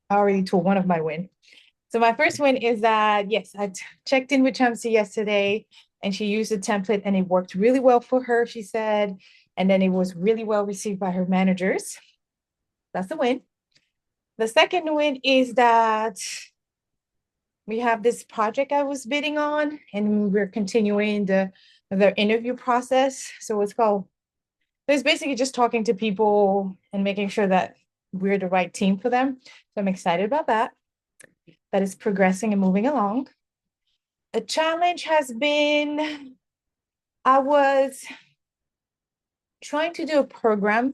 I already told one of my win. So my first win is that yes, checked in with Chelsea yesterday, and she used the template, and it worked really well for her. She said, and then it was really well received by her managers. That's the win. The second win is that we have this project I was bidding on, and we're continuing the interview process. So it's basically just talking to people and making sure that we're the right team for them. So I'm excited about that. That is progressing and moving along. A challenge has been I was trying to do a program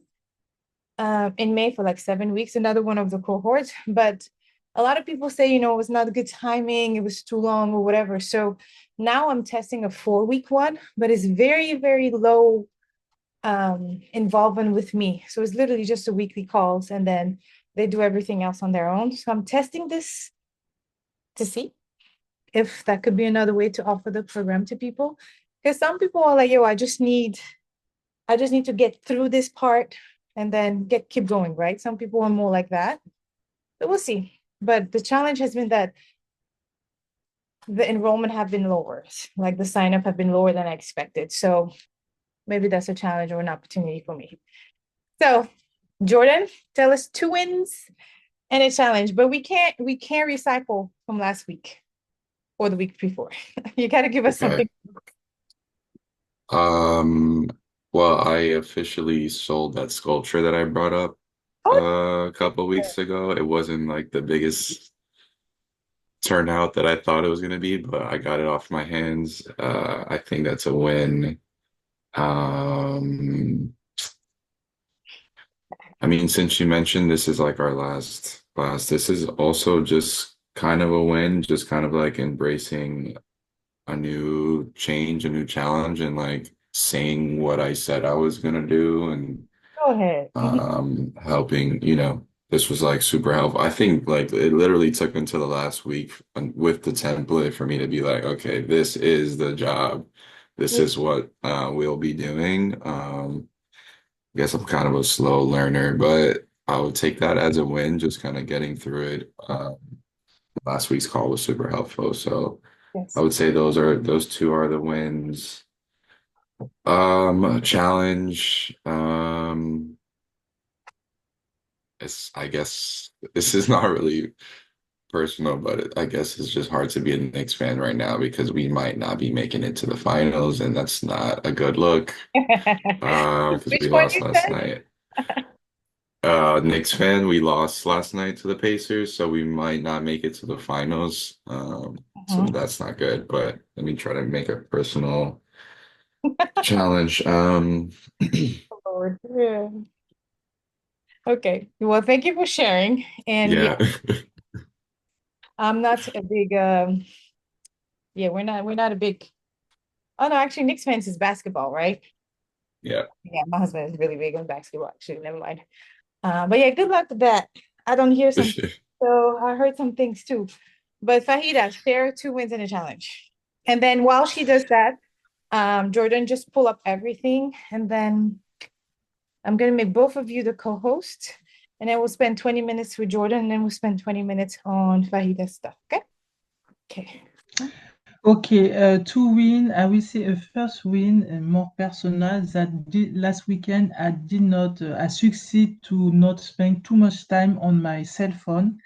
in May for like 7 weeks, another one of the cohorts, but a lot of people say, it was not a good timing, it was too long or whatever. So now I'm testing a 4 week one, but it's very, very low involvement with me. So it's literally just a weekly calls and then they do everything else on their own. So I'm testing this to see if that could be another way to offer the program to people. Because some people are like, yo, I just need to get through this part and then keep going, right? Some people are more like that. But we'll see. But the challenge has been that the enrollment have been lower, like the sign up have been lower than I expected. So maybe that's a challenge or an opportunity for me. So Jordan, tell us two wins and a challenge, but we can't recycle from last week or the week before. You got to give us Okay. something. Um, well, I officially sold that sculpture that I brought up Oh, a couple weeks ago. It wasn't like the biggest turnout that I thought it was going to be, but I got it off my hands. I think that's a win. Um, I mean, since you mentioned this is like our last class, this is also just kind of a win, just kind of like embracing a new change, a new challenge, and like saying what I said I was gonna do and go ahead. helping, this was like super helpful. I think like it literally took until the last week with the template for me to be like, okay, this is the job. This is what we'll be doing. I guess I'm kind of a slow learner, but I would take that as a win, just kind of getting through it. Last week's call was super helpful. So I Yes. would say those two are the wins. Challenge. I guess this is not really personal, but I guess it's just hard to be a Knicks fan right now because we might not be making it to the finals, and that's not a good look. Because Which we one lost you last said? night. Knicks fan, we lost last night to the Pacers, so we might not make it to the finals. So Mhm. that's not good, but let me try to make a personal challenge. Lord. Yeah. Okay. Well, thank you for sharing. And yeah, Yeah. I'm not a big yeah, we're not a big oh no, actually Knicks fans is basketball, right? Yeah. Yeah, my husband is really big on basketball, actually. Never mind. But yeah, good luck with that. I don't hear some so I heard some things too. But Fahida, share two wins in a challenge. And then while she does that, Jordan, just pull up everything and then I'm gonna make both of you the co-host, and then we'll spend 20 minutes with Jordan, and then we'll spend 20 minutes on Fahida stuff. Okay? Okay. Okay, to win, I will say a first win, more personal, that last weekend I did not, I succeed to not spend too much time on my cell phone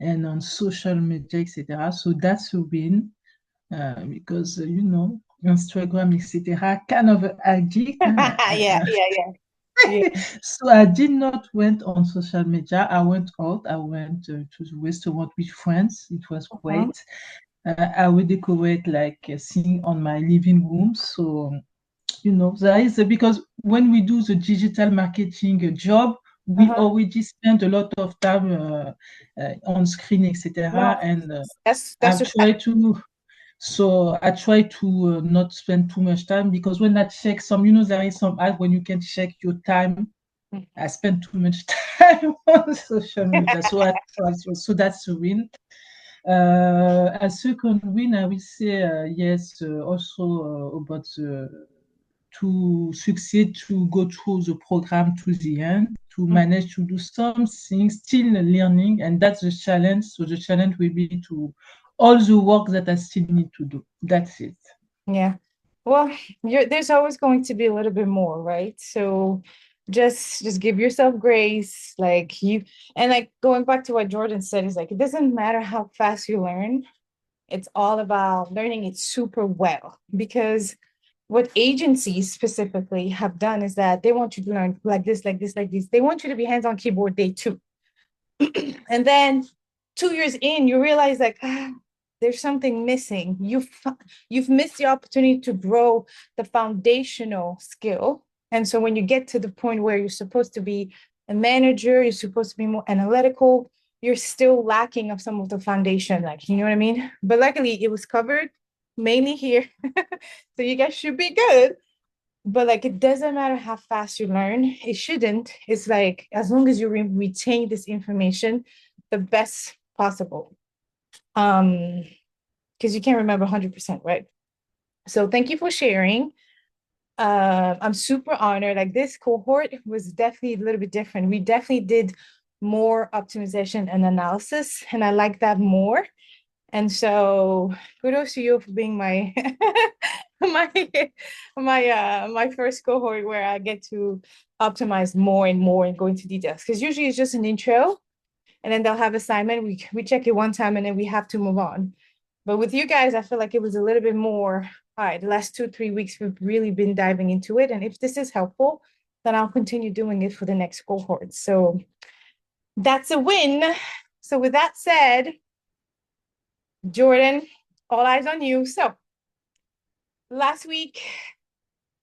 and on social media, etc. So that's a win because, Instagram, etc., kind of addict. Yeah, yeah, yeah, yeah. So I did not went on social media. I went out. I went to the restaurant with friends. It was Uh-huh. great. I will decorate like a scene on my living room. So, there is because when we do the digital marketing job, we Uh-huh. already spend a lot of time on screen, No, etc. And that's I a try fact. to, so I try to not spend too much time because when I check some, there is some app when you can check your time. I spend too much time on social media, so so that's a win. A second win, I will say yes. Also about the to succeed to go through the program to the end, to manage to do some things, still learning, and that's the challenge. So the challenge will be to all the work that I still need to do. That's it. Yeah. Well, there's always going to be a little bit more, right? So just give yourself grace. Like and like going back to what Jordan said, is like it doesn't matter how fast you learn. It's all about learning it super well, because what agencies specifically have done is that they want you to learn like this, like this, like this. They want you to be hands-on keyboard day two. And then 2 years in, you realize like there's something missing. You've missed the opportunity to grow the foundational skill. And so when you get to the point where you're supposed to be a manager, you're supposed to be more analytical, you're still lacking of some of the foundation, like, you know what I mean? But luckily it was covered mainly here. So you guys should be good. But like it doesn't matter how fast you learn, it shouldn't. It's like as long as you retain this information the best possible. Because you can't remember 100%, right? So thank you for sharing. I'm super honored. Like this cohort was definitely a little bit different. We definitely did more optimization and analysis, and I like that more. And so kudos to you for being my my my first cohort where I get to optimize more and more and go into details. Because usually it's just an intro, and then they'll have assignment. We check it one time and then we have to move on. But with you guys, I feel like it was a little bit more. All right, the last 2-3 weeks we've really been diving into it, and if this is helpful, then I'll continue doing it for the next cohort. So that's a win. So with that said, Jordan, all eyes on you. So last week,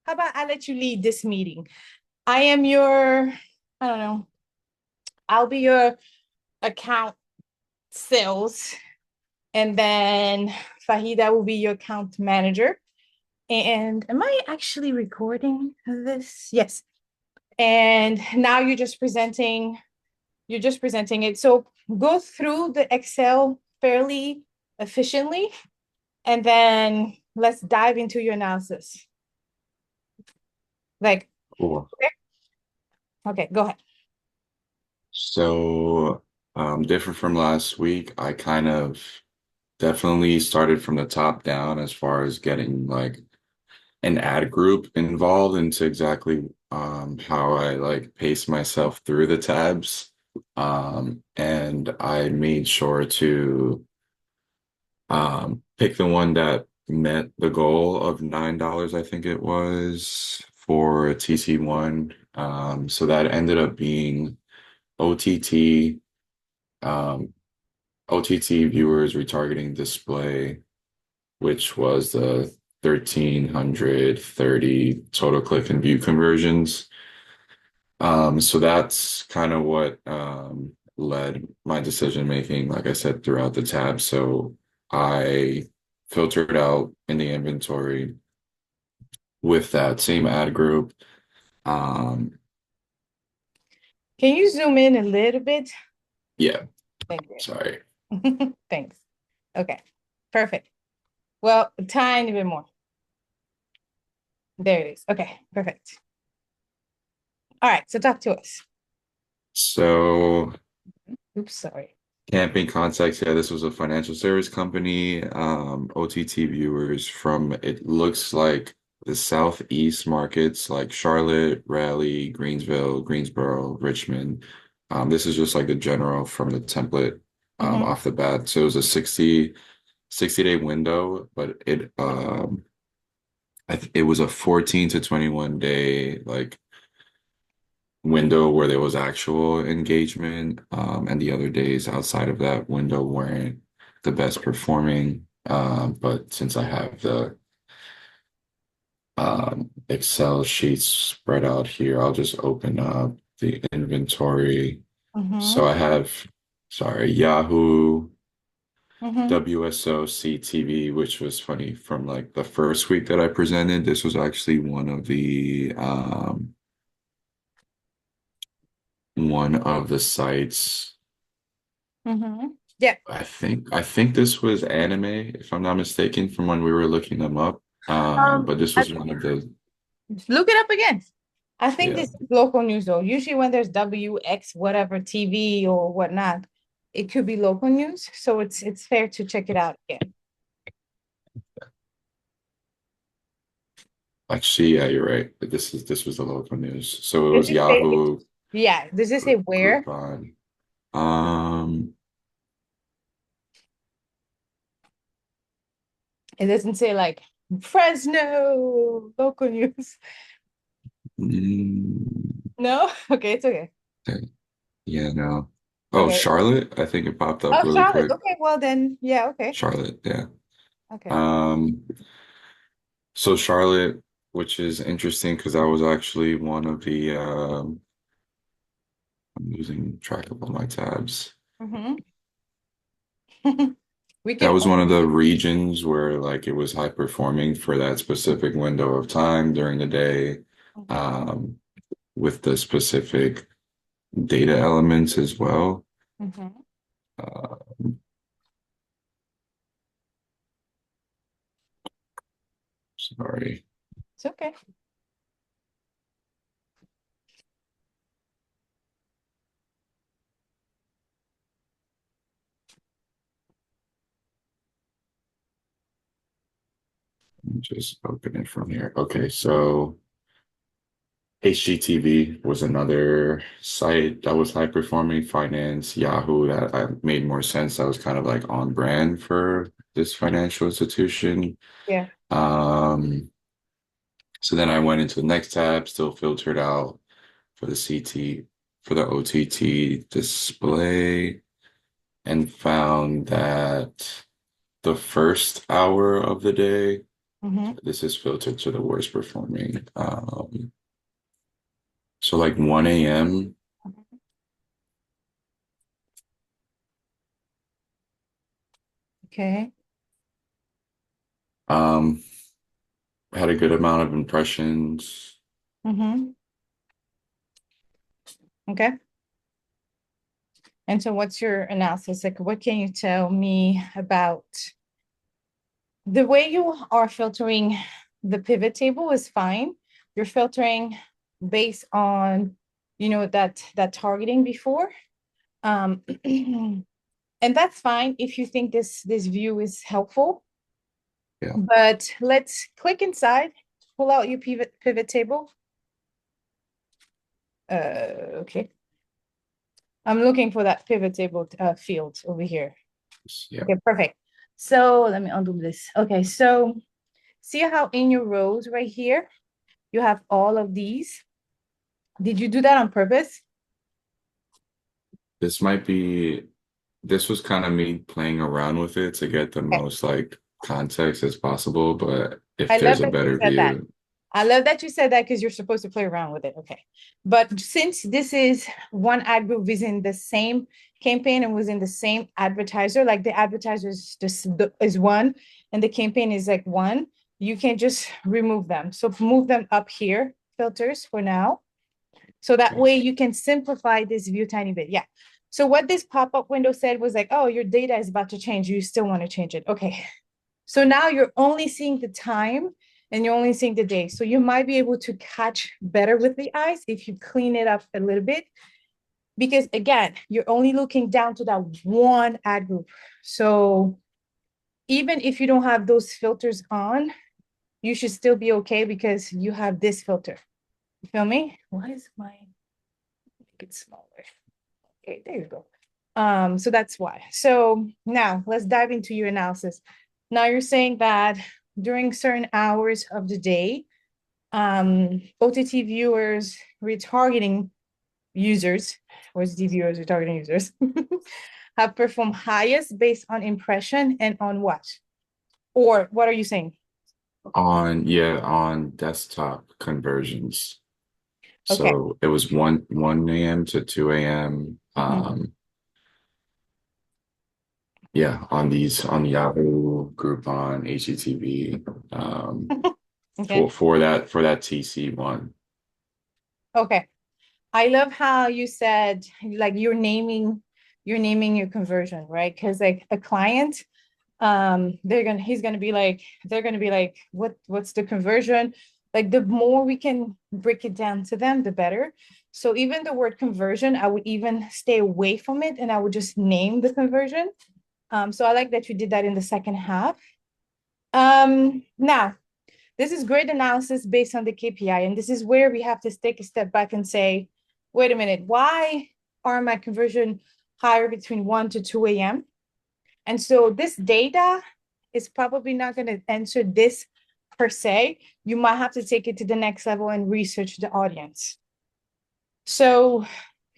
how about I let you lead this meeting? I am your, I don't know, I'll be your account sales, and then Fahida will be your account manager. And am I actually recording this? Yes. And now you're just presenting it. So go through the Excel fairly efficiently, and then let's dive into your analysis. Like, Cool. okay, go ahead. So, different from last week, I kind of definitely started from the top down as far as getting like an ad group involved into exactly how I like pace myself through the tabs. And I made sure to pick the one that met the goal of $9, I think it was, for TC1. So that ended up being OTT, um, OTT viewers retargeting display, which was the 1,330 total click and view conversions. So that's kind of what led my decision making, like I said, throughout the tab. So I filtered out in the inventory with that same ad group. Um, Can you zoom in a little bit? yeah, Thank you. sorry. Thanks. Okay, perfect. Well, a tiny bit more. There it is. Okay, perfect. All right, so talk to us. So Oops, sorry. camping context, yeah, this was a financial service company. OTT viewers from, it looks like the Southeast markets like Charlotte, Raleigh, Greensboro, Richmond. This is just like the general from the template off the bat. So it was a 60-day window, but it was a 14 to 21 day like window where there was actual engagement, and the other days outside of that window weren't the best performing. But since I have the Excel sheets spread out here, I'll just open up the inventory. So I have, sorry, Yahoo, WSO, CTV, which was funny from like the first week that I presented. This was actually one of the sites. Yeah. I think this was anime, if I'm not mistaken, from when we were looking them up. But this I was one of the Look it up again. I think Yeah. this is local news though. Usually when there's WX whatever TV or whatnot, it could be local news. So it's fair to check it out again. Actually, yeah, you're right. This was the local news. So it Does was it say, Yahoo yeah, does it say where? Groupon. Um, It doesn't say like Fresno local news. mm, No? Okay, it's okay. yeah, no. Oh, Okay. Charlotte. I think it popped up Oh, really Charlotte. quick. Okay, well then, yeah, okay. Charlotte, yeah. Okay. Um, so Charlotte, which is interesting because that was actually one of the I'm losing track of all my tabs. Mm-hmm. We That can was one of all. the regions where like it was high performing for that specific window of time during the day, um, with the specific data elements as well. Mm-hmm. Uh, sorry. It's okay. Let me just open it from here. Okay, so HGTV was another site that was high performing. Finance, Yahoo, that made more sense. That was kind of like on brand for this financial institution. Yeah. Um, so then I went into the next tab, still filtered out for the CT, for the OTT display, and found that the first hour of the day, Mm-hmm. this is filtered to the worst performing. So like 1 a.m. Okay. Um, had a good amount of impressions. Mm-hmm. Okay. And so what's your analysis? Like, what can you tell me about the way you are filtering the pivot table is fine. You're filtering based on, that targeting before. Um, and that's fine if you think this view is helpful. Yeah. But let's click inside, pull out your pivot table. Okay. I'm looking for that pivot table field over here. Yeah. Okay, perfect. So let me undo this. Okay, so see how in your rows right here, you have all of these. Did you do that on purpose? This might be, this was kind of me playing around with it to get the Okay. most like context as possible, but if I love there's a that you better said that. view, I love that you said that because you're supposed to play around with it. Okay. But since this is one ad group within the same campaign and was in the same advertiser, like the advertiser is just is one and the campaign is like one, you can just remove them. So move them up here, filters for now. So that way you can simplify this view tiny bit. Yeah. So what this pop-up window said was like, oh, your data is about to change. You still want to change it. Okay. So now you're only seeing the time and you're only seeing the day. So you might be able to catch better with the eyes if you clean it up a little bit. Because again, you're only looking down to that one ad group. So even if you don't have those filters on, you should still be okay because you have this filter. You feel me? Why is my make it smaller? Okay, there you go. So that's why. So now let's dive into your analysis. Now you're saying that during certain hours of the day, OTT viewers, retargeting users, OTT viewers, retargeting users, have performed highest based on impression and on what? Or what are you saying? on desktop conversions. Okay. So it was 1 a.m. to 2 a.m. Mhm. Yeah, on Yahoo, Groupon, HGTV, Okay. for that TC one. Okay. I love how you said like you're naming your conversion, right? Because like a client, they're gonna be like, what's the conversion? Like the more we can break it down to them, the better. So even the word conversion, I would even stay away from it and I would just name the conversion. So I like that you did that in the second half. Now, this is great analysis based on the KPI, and this is where we have to take a step back and say, wait a minute, why are my conversion higher between 1 to 2 a.m.? And so this data is probably not going to answer this per se. You might have to take it to the next level and research the audience. So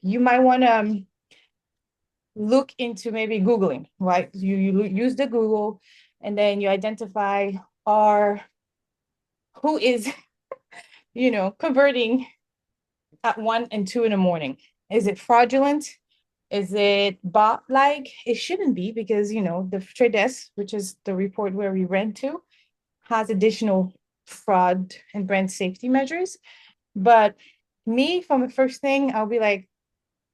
you might want to look into maybe Googling, right? You use the Google and then you identify who is, converting at 1 and 2 in the morning. Is it fraudulent? Is it bot-like? It shouldn't be because, the Trade Desk, which is the report where we ran to, has additional fraud and brand safety measures. But me, from the first thing, I'll be like,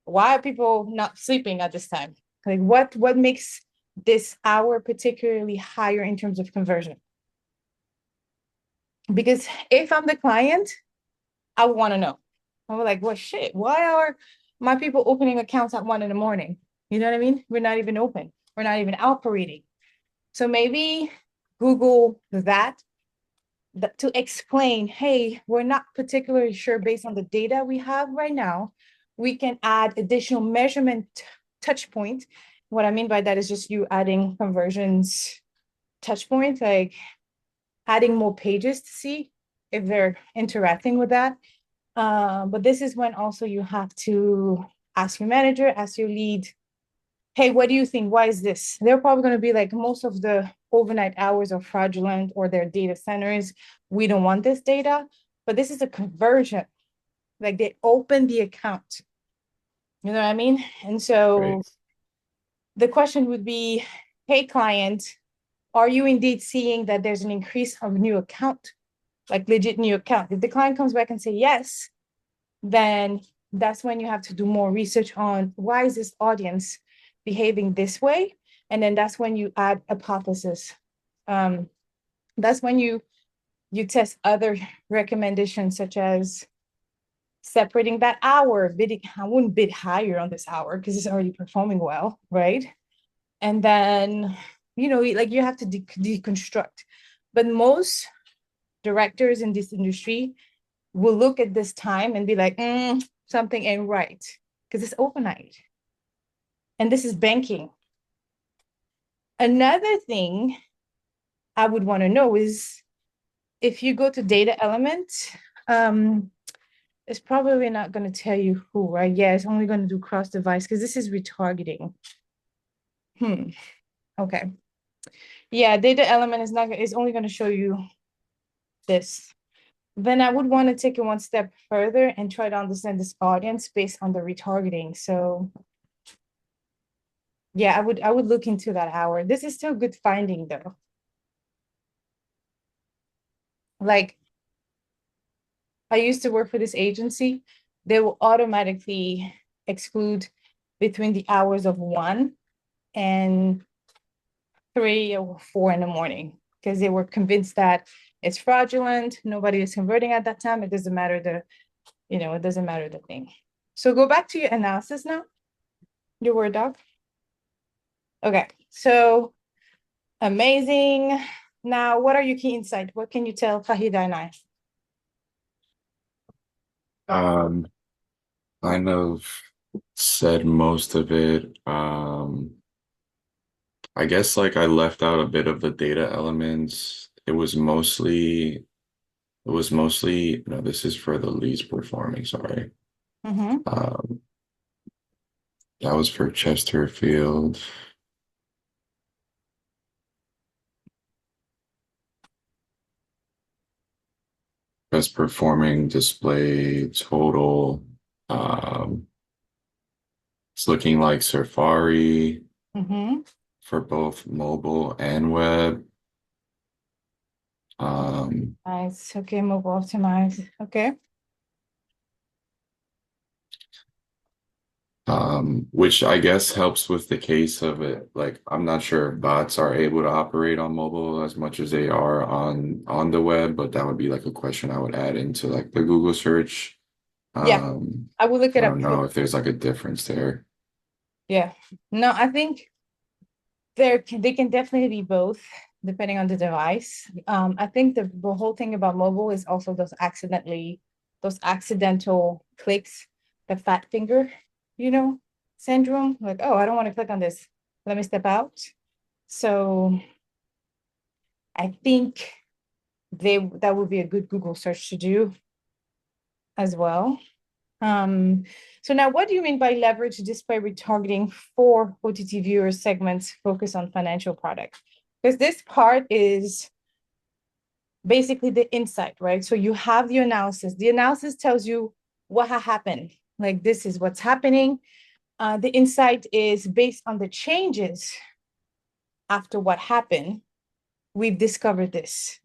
why are people not sleeping at this time? Like what makes this hour particularly higher in terms of conversion? Because if I'm the client, I want to know. I'm like, well, shit, why are my people opening accounts at 1 in the morning? You know what I mean? We're not even open. We're not even operating. So maybe Google that to explain, hey, we're not particularly sure based on the data we have right now. We can add additional measurement touch point. What I mean by that is just you adding conversions touch points, like adding more pages to see if they're interacting with that. But this is when also you have to ask your manager, ask your lead, hey, what do you think? Why is this? They're probably going to be like, most of the overnight hours are fraudulent or their data centers. We don't want this data, but this is a conversion. Like they open the account. You know what I mean? And so Right. the question would be, hey, client, are you indeed seeing that there's an increase of new account, like legit new account? If the client comes back and say yes, then that's when you have to do more research on why is this audience behaving this way? And then that's when you add hypothesis. That's when you test other recommendations, such as separating that hour, bidding. I wouldn't bid higher on this hour because it's already performing well, right? And then, like you have to deconstruct. But most directors in this industry will look at this time and be like, something ain't right, because it's overnight. And this is banking. Another thing I would want to know is if you go to data element, it's probably not going to tell you who, right? Yeah, it's only going to do cross device because this is retargeting. Okay. Yeah, data element is only going to show you this. Then I would want to take it one step further and try to understand this audience based on the retargeting. So yeah, I would look into that hour. This is still good finding though. Like I used to work for this agency. They will automatically exclude between the hours of 1 and 3 or 4 in the morning because they were convinced that it's fraudulent. Nobody is converting at that time. It doesn't matter it doesn't matter the thing. So go back to your analysis now, your Word doc. Okay, so amazing. Now, what are your key insights? What can you tell Fahida and I? Kind of said most of it. I guess like I left out a bit of the data elements. It was mostly no, this is for the least performing, sorry. Mm-hmm. That was for Chesterfield. Best performing display total. It's looking like Safari Mm-hmm. for both mobile and web. Nice. Okay, mobile optimize. Okay. Which I guess helps with the case of it. Like, I'm not sure if bots are able to operate on mobile as much as they are on the web, but that would be like a question I would add into like the Google search. Yeah, Um, I will look I it up don't know too. if there's like a difference there. Yeah. No, I think they can definitely be both depending on the device. I think the whole thing about mobile is also those accidental clicks, the fat finger, you know, syndrome. Like, oh, I don't want to click on this. Let me step out. So I think that would be a good Google search to do as well. Um, so now what do you mean by leverage display retargeting for OTT viewers segments focus on financial products? Because this part is basically the insight, right? So you have the analysis. The analysis tells you what happened. Like this is what's happening. The insight is based on the changes after what happened. We've discovered this.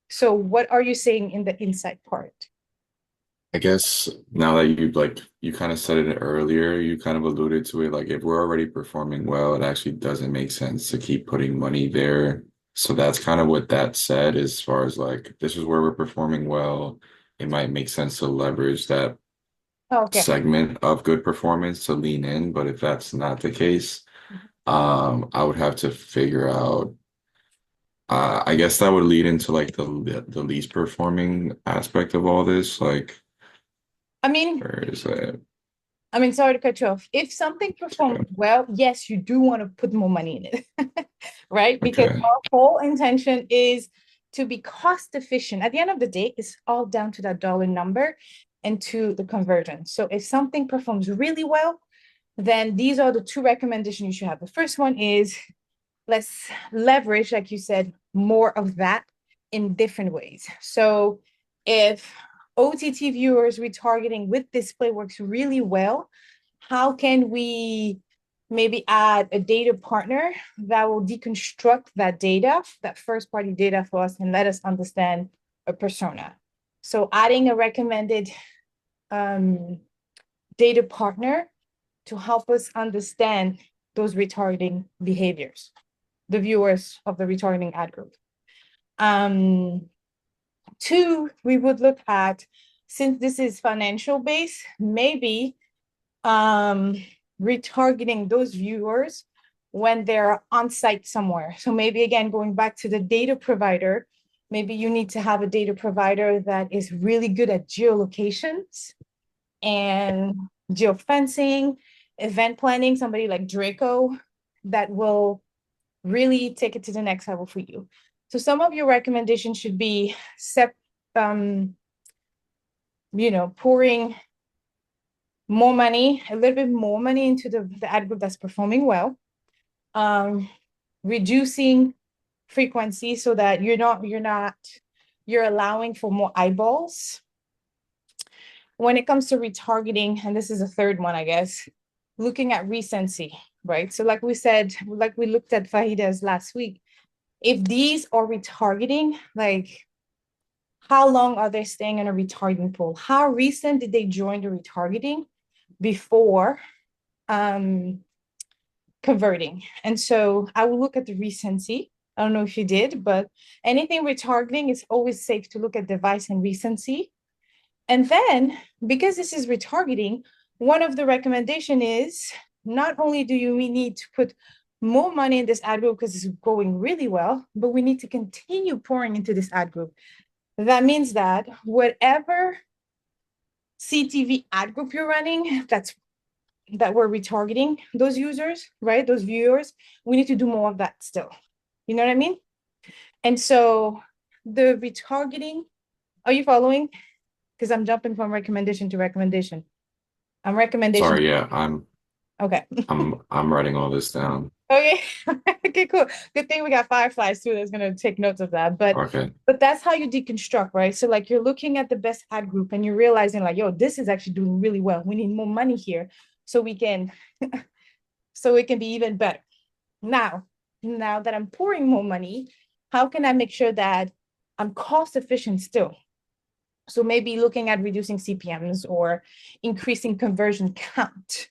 So what are you saying in the insight part? I guess now that you kind of said it earlier, you kind of alluded to it. Like if we're already performing well, it actually doesn't make sense to keep putting money there. So that's kind of what that said as far as like this is where we're performing well. It might make sense to leverage that Oh, okay. segment of good performance to lean in. But if that's not the case, I would have to figure out. I guess that would lead into like the least performing aspect of all this. Like, I mean, where is it? sorry to cut you off. If something performs well, yes, you do want to put more money in it, right? Because Okay. our whole intention is to be cost efficient. At the end of the day, it's all down to that dollar number and to the conversion. So if something performs really well, then these are the two recommendations you should have. The first one is let's leverage, like you said, more of that in different ways. So if OTT viewers retargeting with display works really well, how can we maybe add a data partner that will deconstruct that data, that first party data for us and let us understand a persona? So adding a recommended data partner to help us understand those retargeting behaviors, the viewers of the retargeting ad group. Two, we would look at, since this is financial based, maybe retargeting those viewers when they're on site somewhere. So maybe again, going back to the data provider, maybe you need to have a data provider that is really good at geolocations and geofencing, event planning, somebody like Draco that will really take it to the next level for you. So some of your recommendations should be pouring more money, a little bit more money into the ad group that's performing well, reducing frequency so that you're allowing for more eyeballs. When it comes to retargeting, and this is a third one, I guess, looking at recency, right? So like we said, like we looked at Fajitas last week, if these are retargeting, like how long are they staying in a retargeting pool? How recent did they join the retargeting before converting? And so I will look at the recency. I don't know if you did, but anything retargeting, it's always safe to look at device and recency. And then because this is retargeting, one of the recommendation is not only do you need to put more money in this ad group because it's going really well, but we need to continue pouring into this ad group. That means that whatever CTV ad group you're running, that we're retargeting those users, right? Those viewers, we need to do more of that still. You know what I mean? And so the retargeting, are you following? Because I'm jumping from recommendation to recommendation. I'm recommendation. Sorry, yeah, Okay. I'm writing all this down. Okay. Okay, cool. Good thing we got Fireflies too that's gonna take notes of that. Okay. But that's how you deconstruct, right? So like you're looking at the best ad group and you're realizing like, yo, this is actually doing really well. We need more money here so we can so it can be even better. Now that I'm pouring more money, how can I make sure that I'm cost efficient still? So maybe looking at reducing CPMs or increasing conversion count.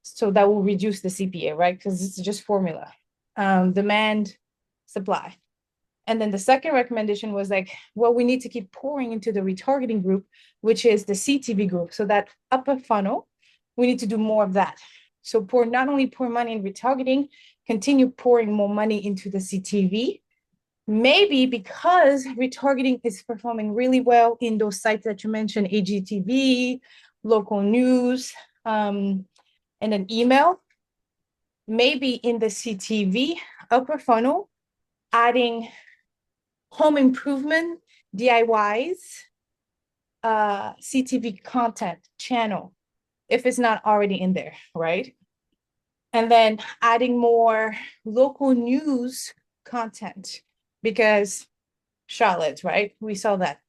So that will reduce the CPA, right? Because it's just formula. Demand, supply. And then the second recommendation was like, well, we need to keep pouring into the retargeting group, which is the CTV group. So that upper funnel, we need to do more of that. So not only pour money in retargeting, continue pouring more money into the CTV. Maybe because retargeting is performing really well in those sites that you mentioned, AGTV, local news, and then email. Maybe in the CTV upper funnel, adding home improvement, DIYs, CTV content channel, if it's not already in there, right? And then adding more local news content because Charlotte, right? We saw that.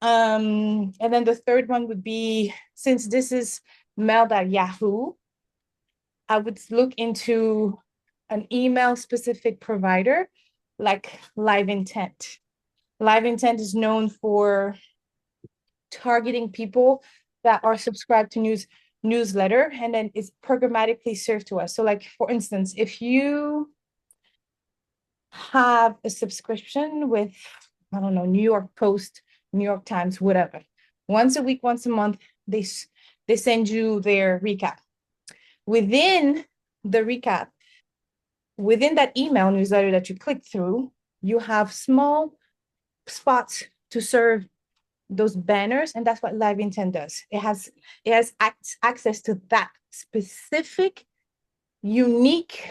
And then the third one would be, since this is mail.yahoo, I would look into an email specific provider like Live Intent. Live Intent is known for targeting people that are subscribed to newsletter, and then it's programmatically served to us. So like, for instance, if you have a subscription with, I don't know, New York Post, New York Times, whatever, once a week, once a month, they send you their recap. Within the recap, within that email newsletter that you click through, you have small spots to serve those banners, and that's what Live Intent does. It has access to that specific, unique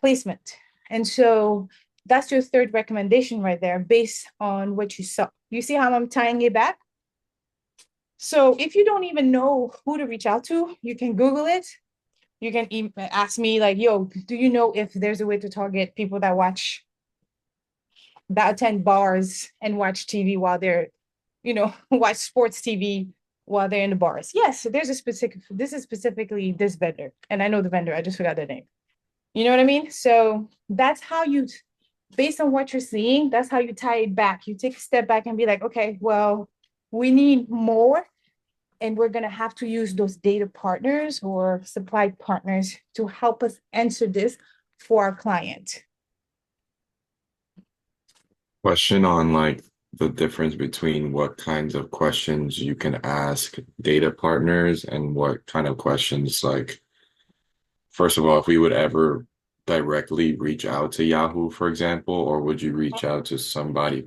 placement. And so that's your third recommendation right there, based on what you saw. You see how I'm tying it back? So if you don't even know who to reach out to, you can Google it. You can even ask me like, yo, do you know if there's a way to target people that attend bars and watch TV while they're, watch sports TV while they're in the bars? Yes, so this is specifically this vendor. And I know the vendor, I just forgot the name. You know what I mean? So that's how based on what you're seeing, that's how you tie it back. You take a step back and be like, okay, well, we need more. And we're going to have to use those data partners or supply partners to help us answer this for our client. Question on like the difference between what kinds of questions you can ask data partners and what kind of questions, like, first of all, if we would ever directly reach out to Yahoo, for example, or would you reach out to somebody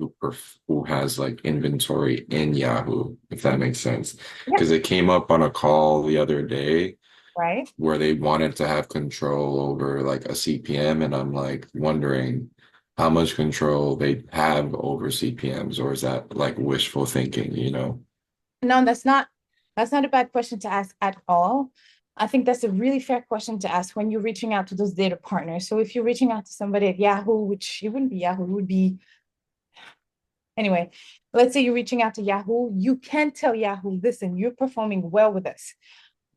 who has like inventory in Yahoo, if that makes sense? Because it came up on a call the other day, right, where they wanted to have control over like a CPM, and I'm like wondering how much control they have over CPMs, or is that like wishful thinking, you know? No, that's not a bad question to ask at all. I think that's a really fair question to ask when you're reaching out to those data partners. So if you're reaching out to somebody at Yahoo, which it wouldn't be Yahoo, it would be, anyway, let's say you're reaching out to Yahoo, you can tell Yahoo, listen, you're performing well with us.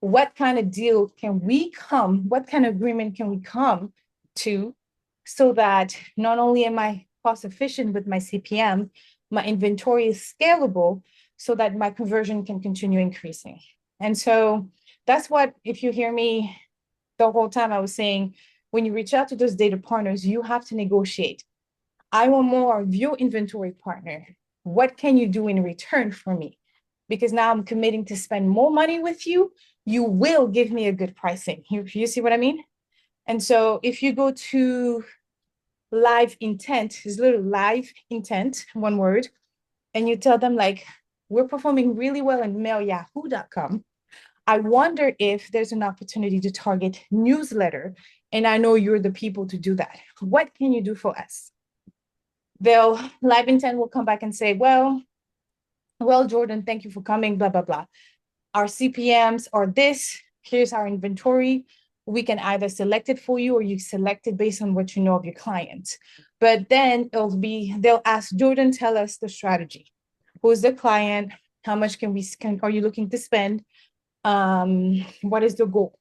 What kind of deal what kind of agreement can we come to so that not only am I cost efficient with my CPM, my inventory is scalable so that my conversion can continue increasing. And so that's what, if you hear me the whole time, I was saying, when you reach out to those data partners, you have to negotiate. I want more of your inventory partner. What can you do in return for me? Because now I'm committing to spend more money with you. You will give me a good pricing. You see what I mean? And so if you go to Live Intent, it's literally Live Intent, one word, and you tell them like, we're performing really well in mailyahoo.com. I wonder if there's an opportunity to target newsletter, and I know you're the people to do that. What can you do for us? Live Intent will come back and say, well, Jordan, thank you for coming, blah, blah, blah. Our CPMs are this, here's our inventory. We can either select it for you or you select it based on what you know of your client. But then they'll ask, Jordan, tell us the strategy. Who's the client? How much are you looking to spend? What is the goal?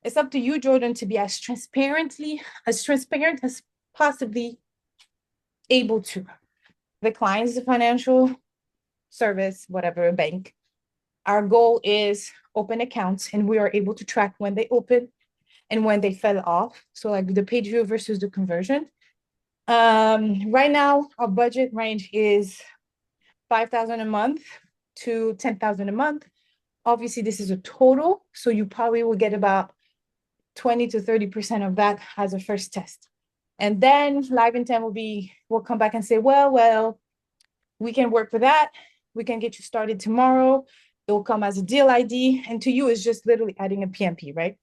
It's up to you, Jordan, to be as transparent as possibly able to. The client is the financial service, whatever, a bank. Our goal is open accounts, and we are able to track when they open and when they fell off. So like the page view versus the conversion. Right now, our budget range is 5,000 a month to 10,000 a month. Obviously, this is a total, so you probably will get about 20 to 30% of that as a first test. And then Live Intent will come back and say, well, we can work with that. We can get you started tomorrow. It will come as a deal ID. And to you, it's just literally adding a PMP, right?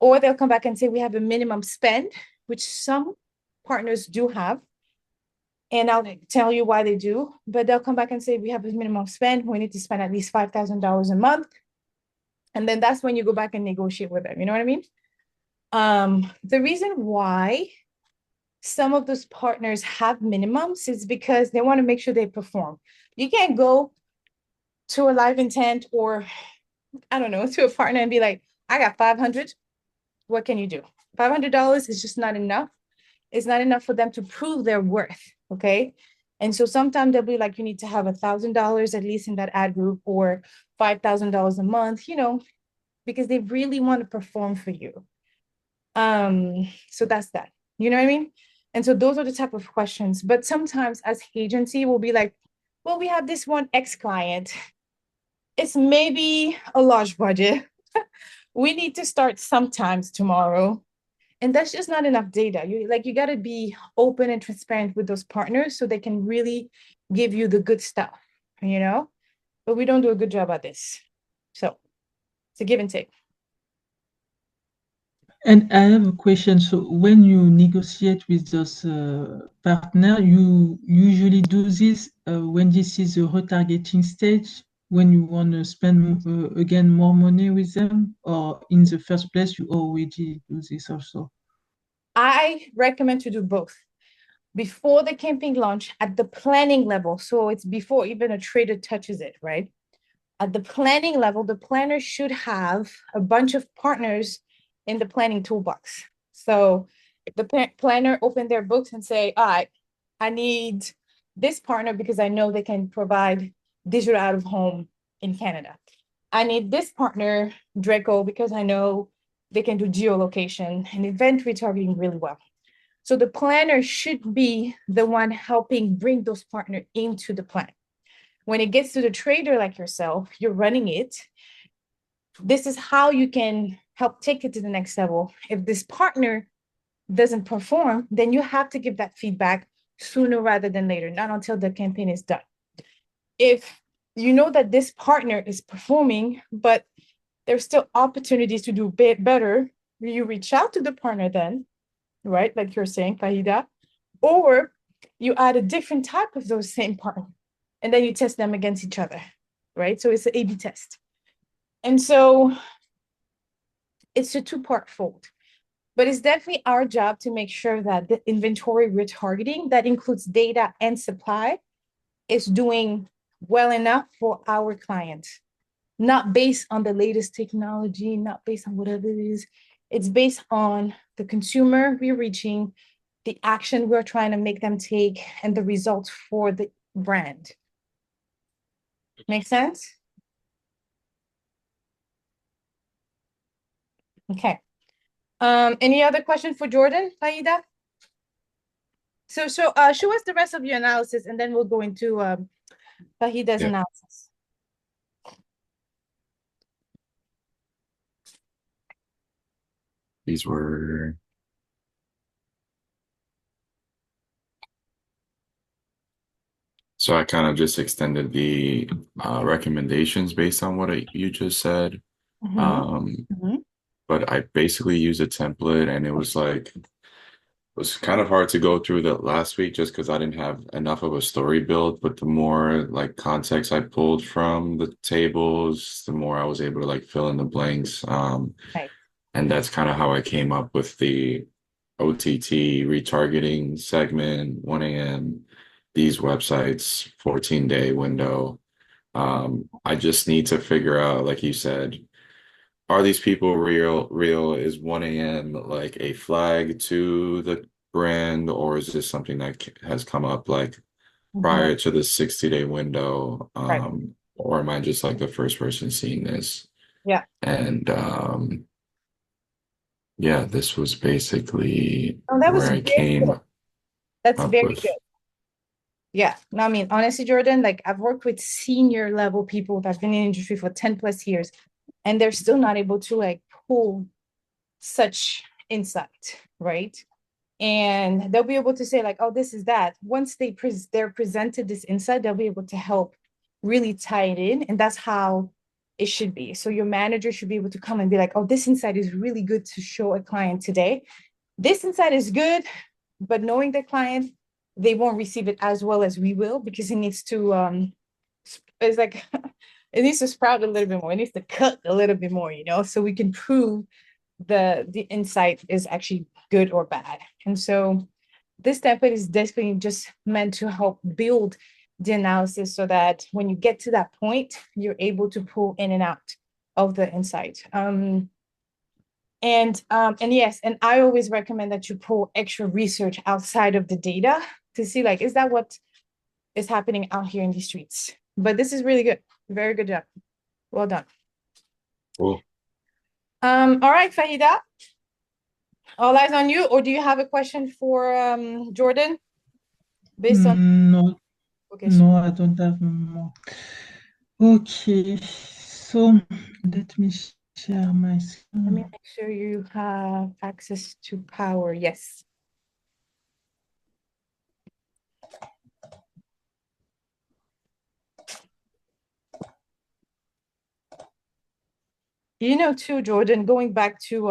Or they'll come back and say, we have a minimum spend, which some partners do have. And I'll tell you why they do, but they'll come back and say, we have a minimum spend. We need to spend at least $5,000 a month. And then that's when you go back and negotiate with them. You know what I mean? The reason why some of those partners have minimums is because they want to make sure they perform. You can't go to a Live Intent or, I don't know, to a partner and be like, I got 500. What can you do? $500 is just not enough. It's not enough for them to prove their worth. Okay. And so sometimes they'll be like, you need to have $1,000 at least in that ad group or $5,000 a month, because they really want to perform for you. So that's that. You know what I mean? And so those are the type of questions. But sometimes as agency, we'll be like, well, we have this one ex-client. It's maybe a large budget. We need to start sometimes tomorrow. And that's just not enough data. You got to be open and transparent with those partners so they can really give you the good stuff, but we don't do a good job at this. So it's a give and take. And I have a question. So when you negotiate with those partner, you usually do this when this is a retargeting stage, when you want to spend again more money with them, or in the first place you already do this also? I recommend to do both. Before the campaign launch at the planning level, so it's before even a trader touches it, right? At the planning level, the planner should have a bunch of partners in the planning toolbox. So the planner open their books and say, all right, I need this partner because I know they can provide digital out of home in Canada. I need this partner, Draco, because I know they can do geolocation and event retargeting really well. So the planner should be the one helping bring those partners into the plan. When it gets to the trader like yourself, you're running it. This is how you can help take it to the next level. If this partner doesn't perform, then you have to give that feedback sooner rather than later, not until the campaign is done. If you know that this partner is performing, but there's still opportunities to do better, you reach out to the partner then, right? Like you're saying, Fahida, or you add a different type of those same partner, and then you test them against each other, right? So it's an A/B test. And so it's a two-part fold, but it's definitely our job to make sure that the inventory retargeting that includes data and supply is doing well enough for our clients, not based on the latest technology, not based on whatever it is. It's based on the consumer we're reaching, the action we're trying to make them take, and the results for the brand. Make sense? Okay. Any other question for Jordan, Faida? So show us the rest of your analysis, and then we'll go into Fahida's analysis. These were so I kind of just extended the recommendations based on what you just said. But I basically used a template, and it was kind of hard to go through that last week just because I didn't have enough of a story build. But the more like context I pulled from the tables, the more I was able to like fill in the blanks. Right. And that's kind of how I came up with the OTT retargeting segment, 1 a.m., these websites, 14-day window. I just need to figure out, like you said, are these people real? Is 1 a.m. like a flag to the brand, or is this something that has come up like prior to the 60-day window? Right. Or am I just like the first person seeing this? Yeah. And yeah, this was basically Oh, that was where I very good. came That's up very good. with. Yeah. No, I mean, honestly, Jordan, like I've worked with senior level people that've been in the industry for 10 plus years, and they're still not able to like pull such insight, right? And they'll be able to say like, oh, this is that. Once they're presented this insight, they'll be able to help really tie it in, and that's how it should be. So your manager should be able to come and be like, oh, this insight is really good to show a client today. This insight is good, but knowing the client, they won't receive it as well as we will, because it needs to it's like it needs to sprout a little bit more. It needs to cut a little bit more, so we can prove the insight is actually good or bad. And so this template is definitely just meant to help build the analysis so that when you get to that point, you're able to pull in and out of the insight. And yes, and I always recommend that you pull extra research outside of the data to see like, is that what is happening out here in the streets? But this is really good. Very good job. Well done. Cool. All right, Fahida. All eyes on you, or do you have a question for Jordan? Based on No, okay, no, I don't have more. Okay, so let me share my let me screen. make sure you have access to power. Yes. Too, Jordan, going back to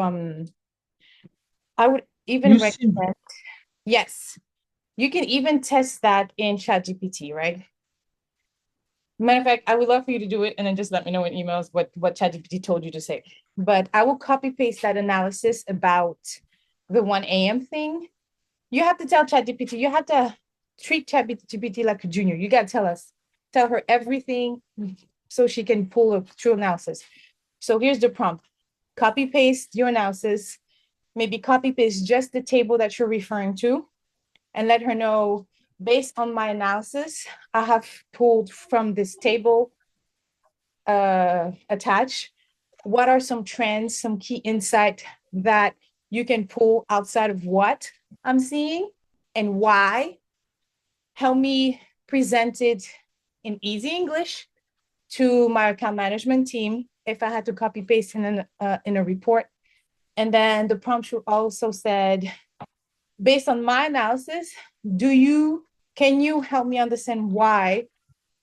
I would even You see, recommend, yes, you can even test that in ChatGPT, right? Matter of fact, I would love for you to do it and then just let me know in emails what ChatGPT told you to say. But I will copy paste that analysis about the 1 a.m. thing. You have to tell ChatGPT, you have to treat ChatGPT like a junior. You got to tell her everything so she can pull a true analysis. So here's the prompt. Copy paste your analysis, maybe copy paste just the table that you're referring to, and let her know, based on my analysis, I have pulled from this table attached, what are some trends, some key insight that you can pull outside of what I'm seeing and why. Help me present it in easy English to my account management team if I had to copy paste in a report. And then the prompt should also said, based on my analysis, can you help me understand why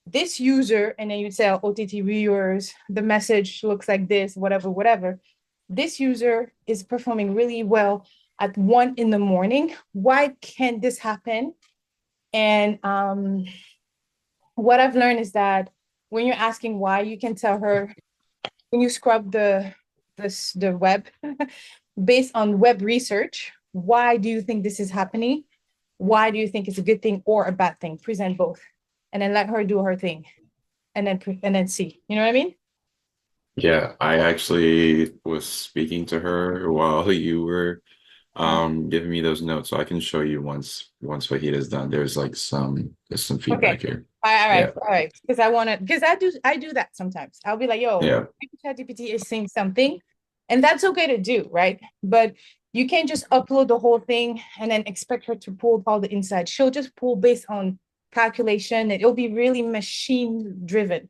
this user, and then you tell OTT viewers, the message looks like this, whatever. This user is performing really well at 1 a.m. Why can't this happen? And what I've learned is that when you're asking why, you can tell her, when you scrub the web based on web research, why do you think this is happening? Why do you think it's a good thing or a bad thing? Present both, and then let her do her thing, and then see. You know what I mean? Yeah, I actually was speaking to her while you were giving me those notes, so I can show you once Fajida's done. There's some Okay. feedback here. All right, Yeah, all right. Because I do that sometimes. I'll be like, yo, yeah, maybe ChatGPT is saying something, and that's okay to do, right? But you can't just upload the whole thing and then expect her to pull all the insights. She'll just pull based on calculation, and it'll be really machine driven.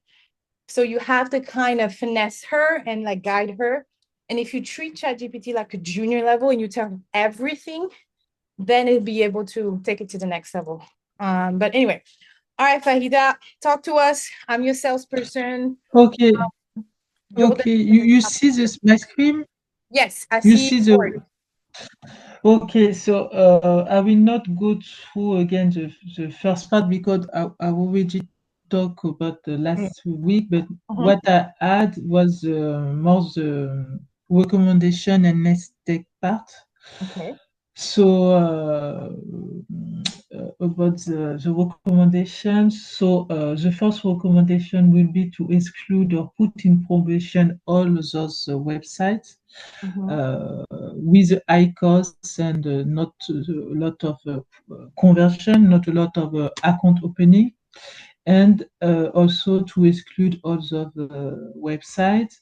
So you have to kind of finesse her and like guide her. And if you treat ChatGPT like a junior level and you tell her everything, then it'll be able to take it to the next level. But anyway, all right, Fahida, talk to us. I'm your salesperson. okay, Jordan. okay. You see this my screen? Yes, I You see see board. okay, so I will not go through again the first part because I already talked about the last week, but Mhm. what I had was more the recommendation and next step part. Okay. So about the recommendations. So the first recommendation will be to exclude or put in probation all those websites Mhm. with high costs and not a lot of conversion, not a lot of account opening, and also to exclude all the websites.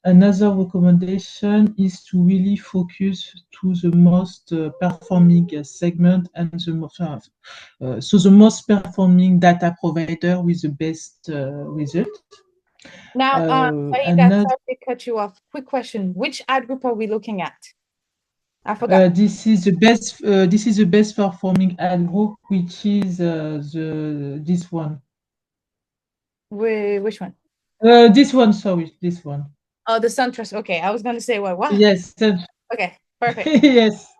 Another recommendation is to really focus to the most performing segment and the most performing data provider with the best result. Now, Saida, Another, sorry to cut you off. Quick question. Which ad group are we looking at? I forgot. this is the best. This is the best performing ad group, which is this one. Which one? This one. Sorry, this one. Oh, the SunTrust. Okay, I was gonna say what? Yes. Okay, perfect. Yes.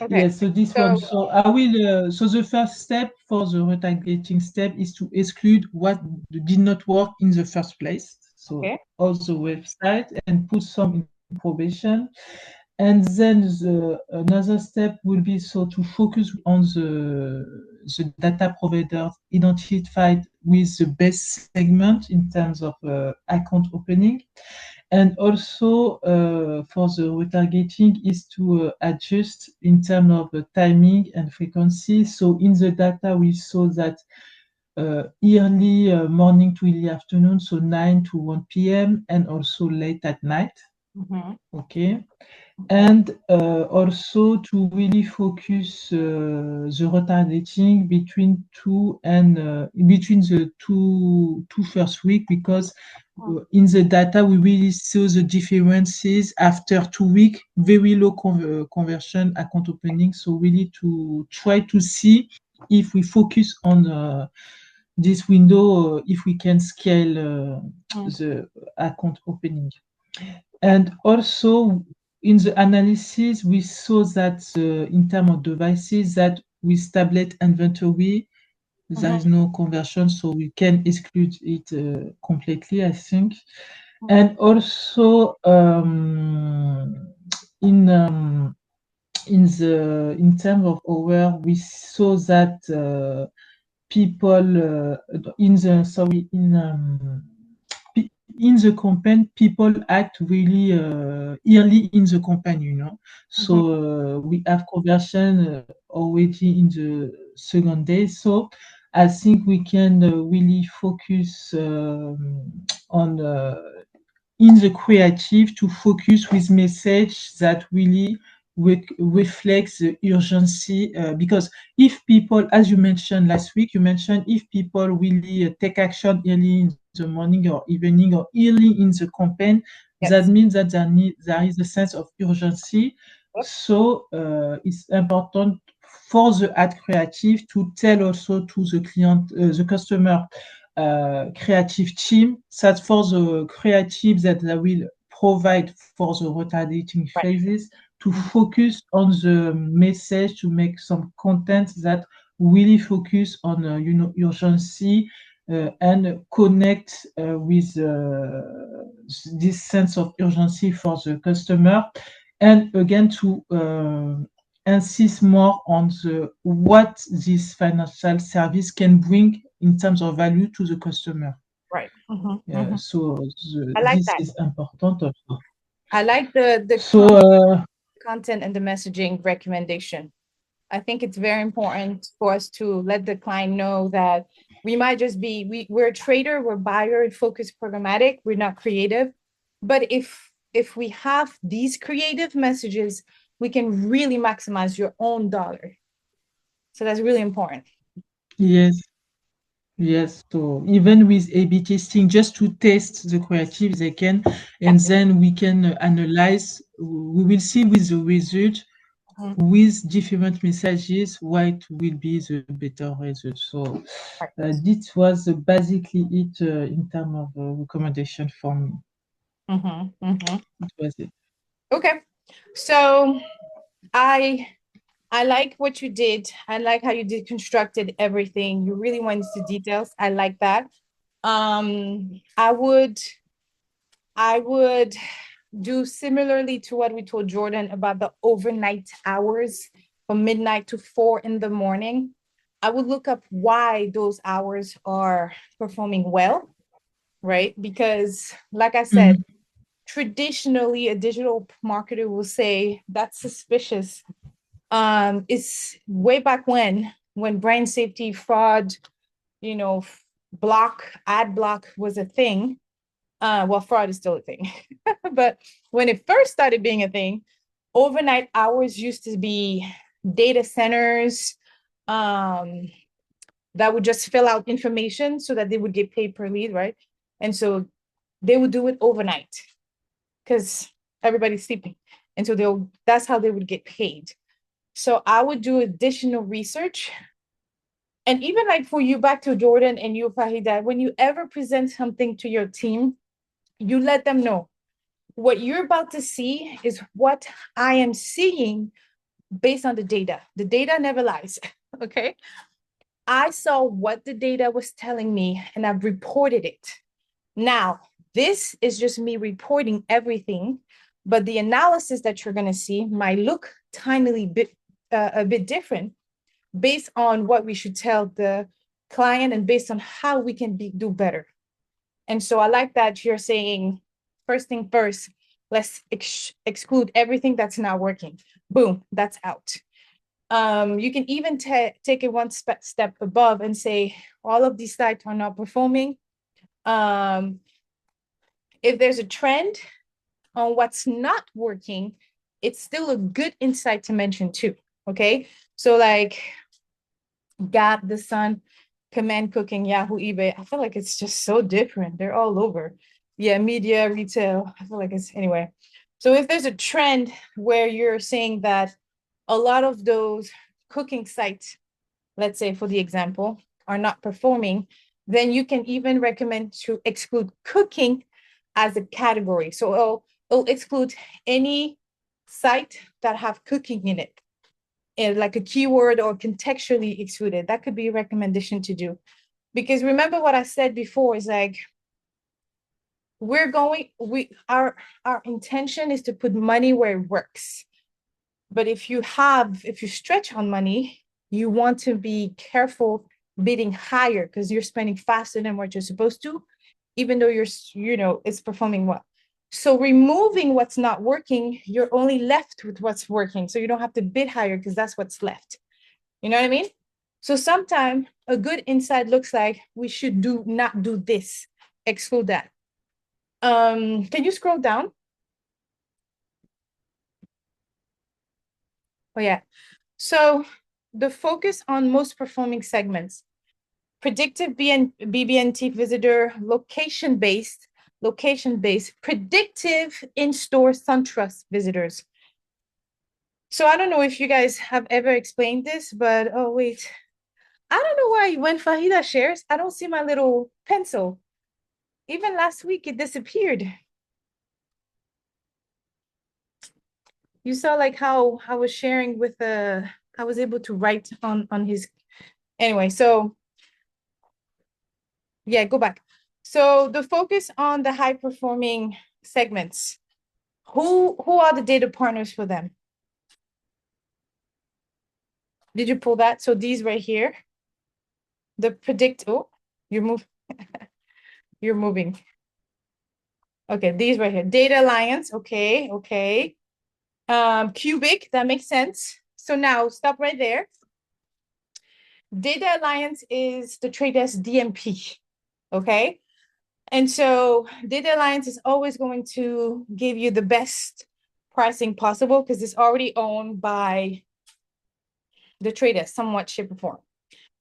Okay, Yes, so this so one. So I will. So the first step for the retargeting step is to exclude what did not work in the first place. So okay. all the website and put some in probation. And then another step will be so to focus on the data providers identified with the best segment in terms of account opening. And also for the retargeting is to adjust in terms of timing and frequency. So in the data, we saw that early morning to early afternoon, so 9 to 1 p.m., and also late at night. Mhm. Okay. And also to really focus the retargeting between between the two first week, because in the data we really saw the differences after 2 weeks, very low conversion account opening. So really to try to see if we focus on this window, if we can scale the account opening. And also in the analysis, we saw that in terms of devices, that with tablet inventory, there is no conversion, so we can exclude it completely, I think. And also in terms of hour, we saw that people in the sorry in the campaign, people act really early in the campaign, you know. So we have conversion already in the second day. So I think we can really focus on in the creative to focus with message that really reflects the urgency, because if people, as you mentioned last week, you mentioned if people really take action early in the morning or evening or early in the campaign, Yes. that means that there is a sense of urgency. Yep. So it's important for the ad creative to tell also to the client, the customer creative team, that for the creative that they will provide for the retargeting Right. phases, to focus on the message, to make some content that really focus on urgency and connect with this sense of urgency for the customer, and again to insist more on what this financial service can bring in terms of value to the customer. Right. So I like this that. is important also. I like the So content and the messaging recommendation. I think it's very important for us to let the client know that we might just be we're a trader, we're buyer focused programmatic, we're not creative. But if we have these creative messages, we can really maximize your own dollar. So that's really important. yes, yes. So even with A/B testing, just to test the creative, they can, and then we can analyze. We will see with the result, with different messages, what will be the better result. So this was basically it in terms of recommendation for me. It was it. Okay. So I like what you did. I like how you deconstructed everything. You really went into details. I like that. I would do similarly to what we told Jordan about the overnight hours from midnight to 4 in the morning, I would look up why those hours are performing well, right? Because, like I said, traditionally a digital marketer will say that's suspicious. It's way back when brand safety, fraud, you know, ad block was a thing. Well, fraud is still a thing. But when it first started being a thing, overnight hours used to be data centers um, that would just fill out information so that they would get paid per lead, right? And so they would do it overnight because everybody's sleeping. And so that's how they would get paid. So I would do additional research. And even like for you, back to Jordan and you, Fahida, when you ever present something to your team, you let them know what you're about to see is what I am seeing based on the data. The data never lies. Okay. I saw what the data was telling me and I've reported it. Now, this is just me reporting everything, but the analysis that you're going to see might look a bit different based on what we should tell the client and based on how we can do better. And so I like that you're saying, first thing first, let's exclude everything that's not working. Boom, that's out. You can even take it one step above and say, all of these sites are not performing. If there's a trend on what's not working, it's still a good insight to mention too, okay? So like Gap, The Sun, Command Cooking, Yahoo, eBay, I feel like it's just so different. They're all over. Yeah, media, retail, I feel like it's, anyway. So if there's a trend where you're saying that a lot of those cooking sites, let's say for the example, are not performing, then you can even recommend to exclude cooking as a category. So it'll exclude any site that have cooking in it, and like a keyword or contextually excluded. That could be a recommendation to do. Because remember what I said before is like, our intention is to put money where it works. But if you stretch on money, you want to be careful bidding higher because you're spending faster than what you're supposed to, even though it's performing well. So removing what's not working, you're only left with what's working. So you don't have to bid higher because that's what's left. You know what I mean? So sometimes a good insight looks like we should not do this, exclude that. Can you scroll down? Oh yeah. So the focus on most performing segments, predictive BBNT visitor, location-based, predictive in-store SunTrust visitors. So I don't know if you guys have ever explained this, but oh wait, I don't know why when Fahida shares, I don't see my little pencil. Even last week it disappeared. You saw like how I was sharing with I was able to write on his, anyway, so yeah, go back. So the focus on the high performing segments, who are the data partners for them? Did you pull that? So these right here, you're moving. Okay, these right here, Data Alliance, okay. Cubic, that makes sense. So now stop right there. Data Alliance is the Trade Desk DMP, okay? And so Data Alliance is always going to give you the best pricing possible because it's already owned by the Trade Desk, somewhat, shape, or form.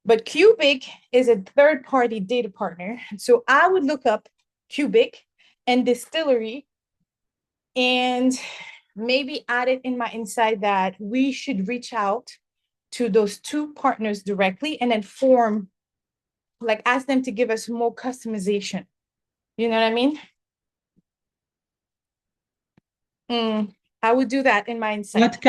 But Cubic is a third-party data partner. So I would look up Cubic and Distillery and maybe add it in my insight that we should reach out to those two partners directly and then ask them to give us more customization. You know what I mean? I would do that in my insight. What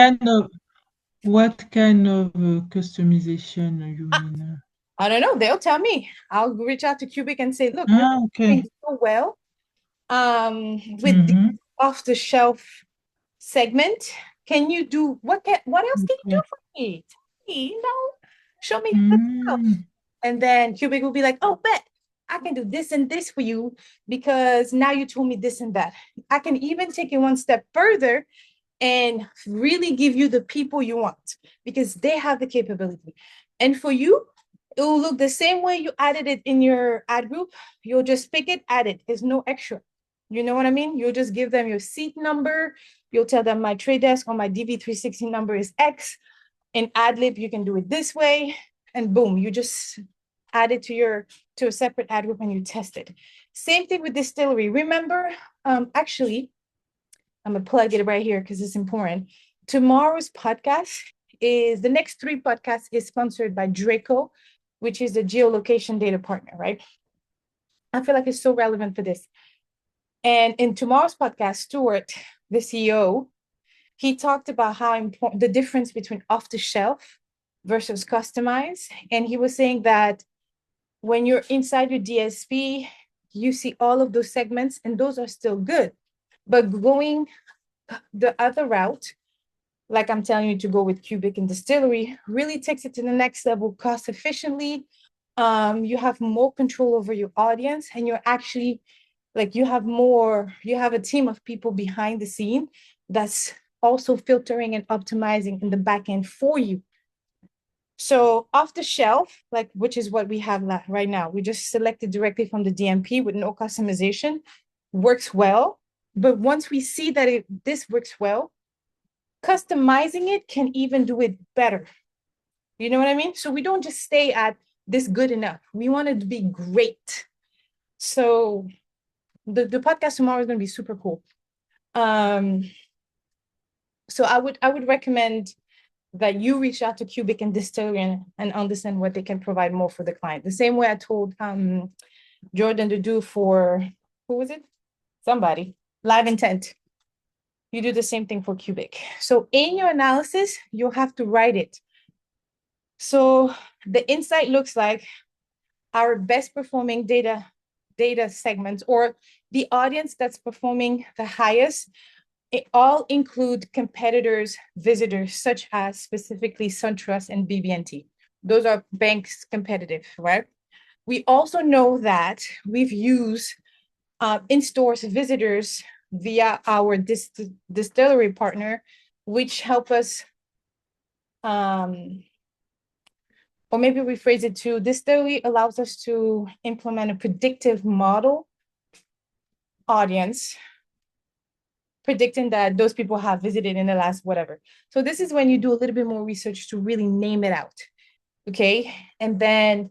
kind of customization you mean? I don't know. They'll tell me. I'll reach out to Cubic and say, look, you're doing so well with the off-the-shelf segment. Can you do what else can you do for me, show me good stuff. Mm. And then Cubic will be like, oh, bet I can do this and this for you because now you told me this and that. I can even take it one step further and really give you the people you want because they have the capability. And for you, it will look the same way you added it in your ad group. You'll just pick it, add it. There's no extra. You know what I mean? You'll just give them your seat number. You'll tell them my trade desk or my DV360 number is X. In AdLib, you can do it this way. And boom, you just add it to a separate ad group and you test it. Same thing with Distillery. Remember, actually, I'm gonna plug it right here because it's important. Tomorrow's podcast is the next 3 podcasts is sponsored by Draco, which is the geolocation data partner, right? I feel like it's so relevant for this. And in tomorrow's podcast, Stuart, the CEO, he talked about how important the difference between off the shelf versus customized. And he was saying that when you're inside your DSP, you see all of those segments and those are still good. But going the other route, like I'm telling you to go with Cubic and Distillery, really takes it to the next level cost efficiently. You have more control over your audience and you're actually like you have a team of people behind the scene that's also filtering and optimizing in the back end for you. So off the shelf, like which is what we have right now, we just selected directly from the DMP with no customization, works well. But once we see that this works well, customizing it can even do it better. You know what I mean? So we don't just stay at this good enough. We want it to be great. So the podcast tomorrow is going to be super cool. So I would recommend that you reach out to Cubic and Distillery and understand what they can provide more for the client. The same way I told Jordan to do for, who was it? Somebody, Live Intent. You do the same thing for Cubic. So in your analysis, you'll have to write it. So the insight looks like our best performing data segments or the audience that's performing the highest. It all include competitors, visitors, such as specifically SunTrust and BB&T. Those are banks competitive, right? We also know that we've used in-stores visitors via our distillery partner, which help us, or maybe rephrase it to, distillery allows us to implement a predictive model audience, predicting that those people have visited in the last whatever. So this is when you do a little bit more research to really name it out, okay? And then,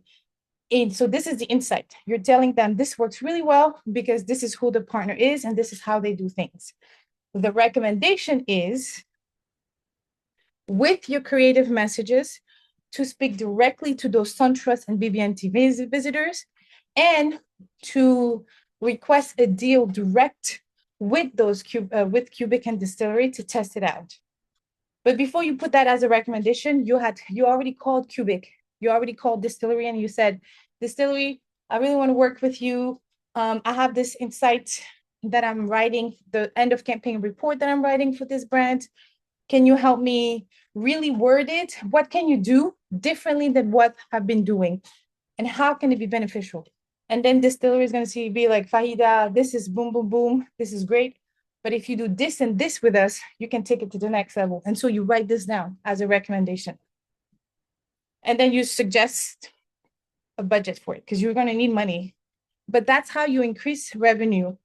so this is the insight. You're telling them this works really well because this is who the partner is and this is how they do things. The recommendation is with your creative messages to speak directly to those SunTrust and BB&T visitors and to request a deal direct with those with Cubic and Distillery to test it out. But before you put that as a recommendation, you already called Cubic, you already called Distillery, and you said, Distillery, I really want to work with you. I have this insight that I'm writing, the end of campaign report that I'm writing for this brand. Can you help me really word it? What can you do differently than what I've been doing? And how can it be beneficial? And then Distillery is going to be like, Fahida, this is boom, boom, boom. This is great. But if you do this and this with us, you can take it to the next level. And so you write this down as a recommendation. And then you suggest a budget for it because you're going to need money. But that's how you increase revenue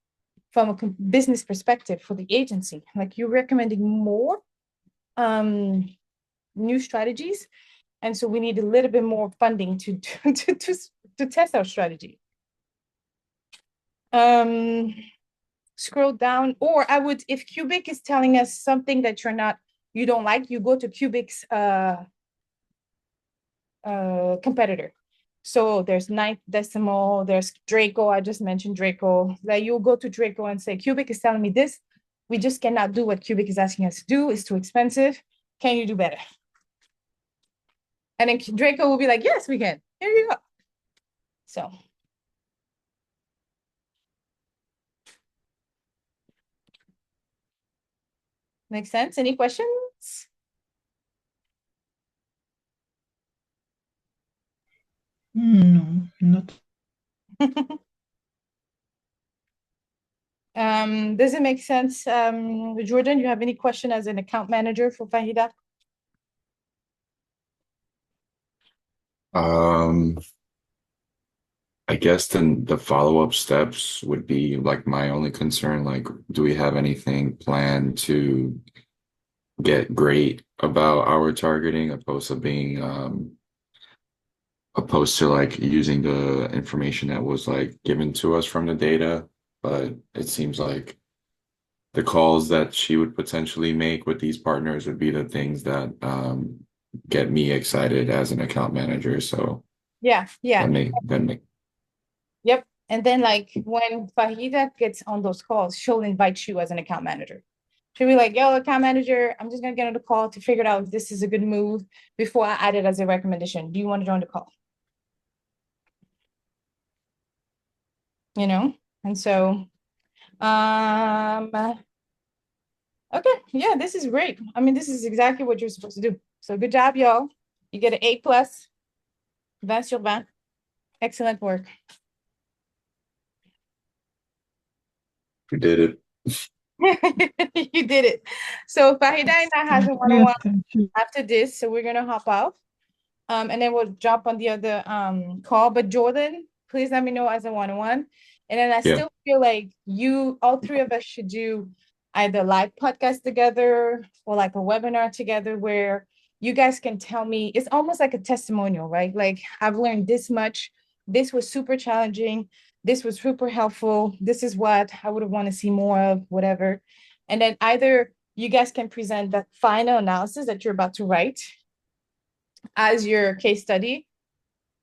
from a business perspective for the agency. Like you're recommending more new strategies. And so we need a little bit more funding to test our strategy. Scroll down, or I would, if Cubic is telling us something that you don't like, you go to Cubic's competitor. So there's Ninth Decimal, there's Draco. I just mentioned Draco. Like you'll go to Draco and say, Cubic is telling me this. We just cannot do what Cubic is asking us to do. It's too expensive. Can you do better? And then Draco will be like, yes, we can. Here you go. So. Makes sense? Any questions? No, not. Does it make sense? Jordan, you have any question as an account manager for Fahida? Um, I guess then the follow-up steps would be like my only concern. Like, do we have anything planned to get great about our targeting opposed to being opposed to like using the information that was like given to us from the data? But it seems like the calls that she would potentially make with these partners would be the things that get me excited as an account manager. So Yeah, yeah. that make Yep. And then like when Fahida gets on those calls, she'll invite you as an account manager. She'll be like, yo, account manager, I'm just gonna get on the call to figure out if this is a good move before I add it as a recommendation. Do you want to join the call? You know? And so um okay, yeah, this is great. I mean, this is exactly what you're supposed to do. So good job, y'all. You get an A plus, 20 sur 20. Excellent work. you did it. You did it. So Fahida and I has a Yes, one-on-one thank you. after this, so we're gonna hop off. And then we'll jump on the other call. But Jordan, please let me know as a one-on-one. And then I Yeah. still feel like all three of us should do either live podcast together or like a webinar together where you guys can tell me, it's almost like a testimonial, right? Like I've learned this much. This was super challenging. This was super helpful. This is what I would want to see more of, whatever. And then either you guys can present the final analysis that you're about to write as your case study.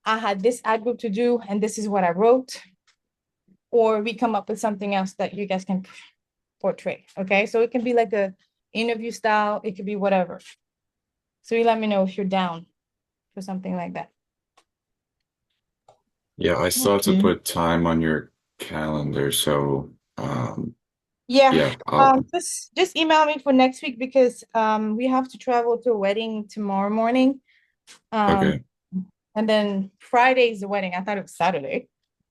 I had this ad group to do, and this is what I wrote. Or we come up with something else that you guys can portray. Okay. So it can be like a interview style, it could be whatever. So you let me know if you're down for something like that. Yeah, I still have to Okay. put time on your calendar, so Yeah. yeah, I'll Just email me for next week because we have to travel to a wedding tomorrow morning. okay. And then Friday is the wedding. I thought it was Saturday,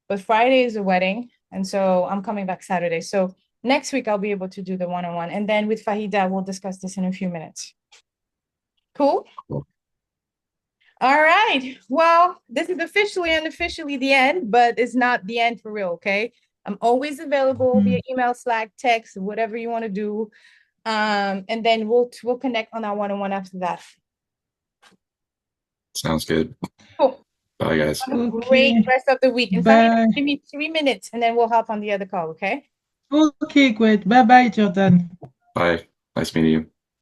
but Friday is the wedding. And so I'm coming back Saturday. So next week I'll be able to do the one-on-one. And then with Fahida, we'll discuss this in a few minutes. Cool. Cool. All right. Well, this is officially and unofficially the end, but it's not the end for real. Okay. I'm always available via email, Slack, text, whatever you want to do. And then we'll connect on our one-on-one after that. Sounds good. Cool. Bye, guys. Have a Okay. great rest of the week. And Bye. Fahida, give me 3 minutes and then we'll hop on the other call. Okay. Okay, great. Bye bye, Jordan. Bye. Nice meeting you.